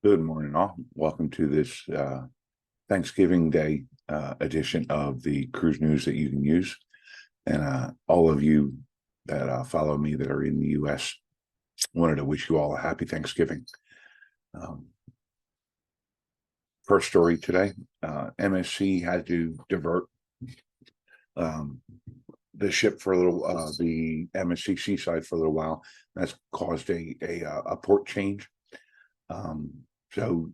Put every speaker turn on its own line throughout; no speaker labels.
Good morning, all. Welcome to this Thanksgiving Day edition of the cruise news that you can use. And all of you that follow me that are in the U.S., wanted to wish you all a happy Thanksgiving. First story today, MSC had to divert the ship for a little, the MSC Seaside for a little while. That's caused a port change. So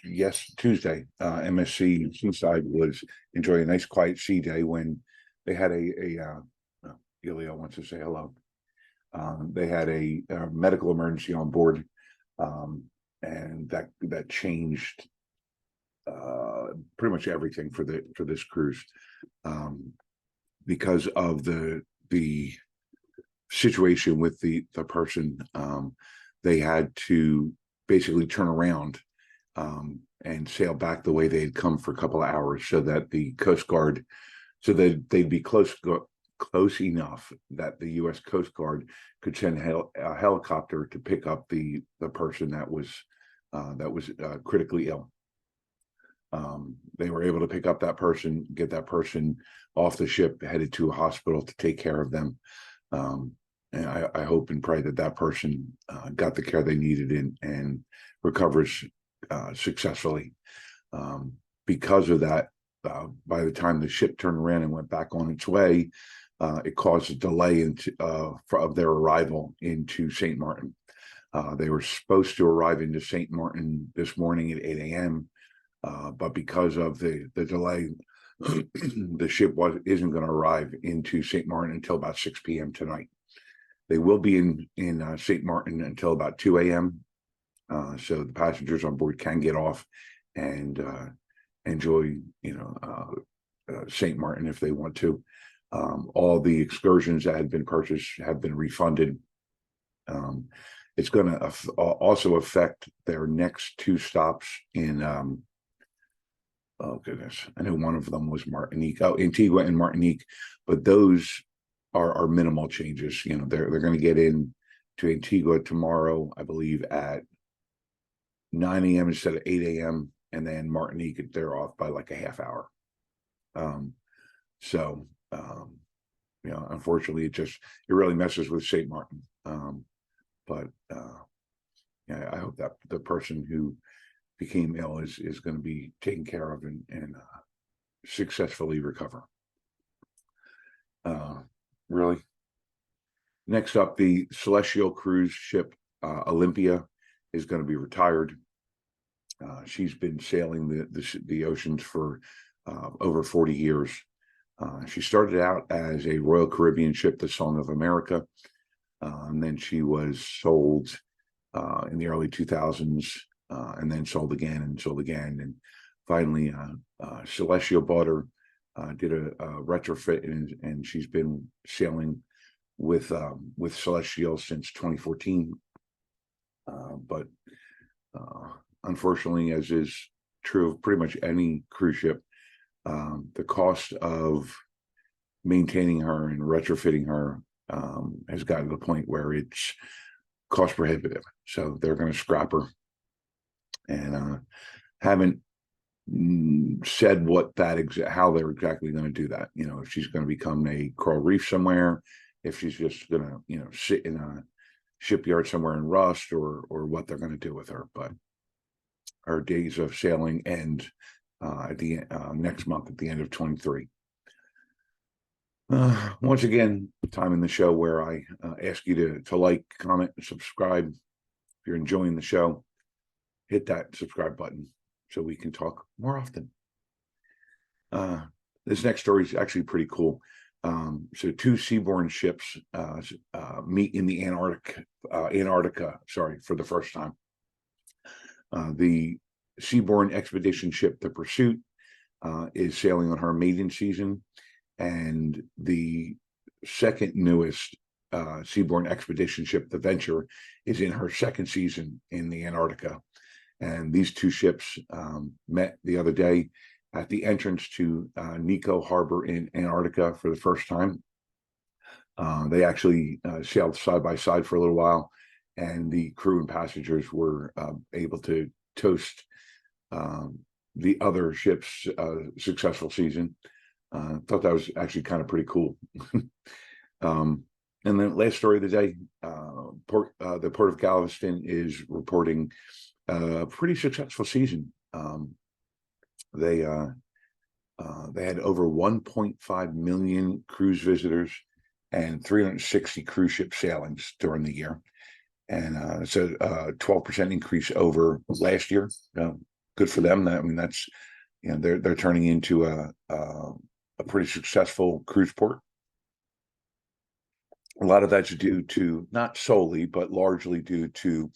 yes, Tuesday, MSC Seaside was enjoying a nice quiet sea day when they had Ilya wants to say hello. They had a medical emergency on board, and that changed pretty much everything for this cruise, because of the situation with the person. They had to basically turn around and sail back the way they had come for a couple of hours, so that the Coast Guard, so that they'd be close enough that the U.S. Coast Guard could send a helicopter to pick up the person that was critically ill. They were able to pick up that person, get that person off the ship, headed to a hospital to take care of them. And I hope and pray that person got the care they needed and recovers successfully. Because of that, by the time the ship turned around and went back on its way, it caused a delay of their arrival into St. Maarten. They were supposed to arrive into St. Maarten this morning at 8 a.m., but because of the delay, the ship isn't going to arrive into St. Maarten until about 6 p.m. tonight. They will be in St. Maarten until about 2 a.m. So the passengers on board can get off and enjoy, St. Maarten if they want to. All the excursions that had been purchased have been refunded. It's going to also affect their next two stops in, oh goodness, I know one of them was Martinique, Antigua and Martinique, but those are minimal changes. They're going to get in to Antigua tomorrow, I believe, at 9 a.m. instead of 8 a.m. And then Martinique, they're off by like a half hour. Unfortunately, it really messes with St. Maarten. But I hope that the person who became ill is going to be taken care of and successfully recover. Really. Next up, the celestial cruise ship Olympia is going to be retired. She's been sailing the oceans for over 40 years. She started out as a Royal Caribbean ship, the Song of America, and then she was sold in the early 2000s, and then sold again, and finally Celestial bought her, did a retrofit, and she's been sailing with Celestial since 2014. But unfortunately, as is true of pretty much any cruise ship, the cost of maintaining her and retrofitting her has gotten to the point where it's cost prohibitive. So they're going to scrap her, and haven't said how they're exactly going to do that. If she's going to become a coral reef somewhere, if she's just going to sit in a shipyard somewhere and rust, or what they're going to do with her. But her days of sailing end at the next month, at the end of 23. Once again, time in the show where I ask you to like, comment, and subscribe. If you're enjoying the show, hit that subscribe button so we can talk more often. This next story is actually pretty cool. So two seaborne ships meet in the Antarctica, for the first time. The seaborne expedition ship, the Pursuit, is sailing on her maiden season, and the second newest seaborne expedition ship, the Venture, is in her second season in the Antarctica. And these two ships met the other day at the entrance to Nico Harbor in Antarctica for the first time. They actually sailed side by side for a little while, and the crew and passengers were able to toast the other ship's successful season. Thought that was actually kind of pretty cool. And then last story of the day, the Port of Galveston is reporting a pretty successful season. They had over 1.5 million cruise visitors and 360 cruise ship sailings during the year. And it's a 12% increase over last year. Good for them. I mean, that's, they're turning into a pretty successful cruise port. A lot of that's due to, not solely, but largely due to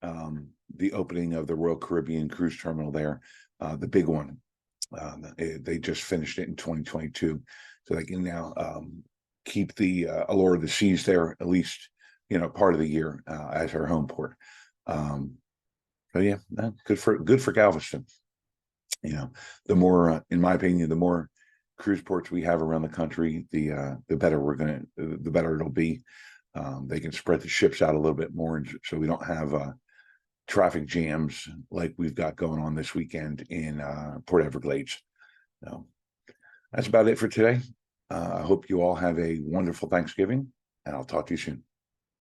the opening of the Royal Caribbean cruise terminal there, the big one. They just finished it in 2022, so they can now keep the allure of the seas there, at least part of the year, as our home port. So yeah, good for Galveston. The more, in my opinion, the more cruise ports we have around the country, the better the better it'll be. They can spread the ships out a little bit more, so we don't have traffic jams like we've got going on this weekend in Port Everglades. So that's about it for today. I hope you all have a wonderful Thanksgiving, and I'll talk to you soon.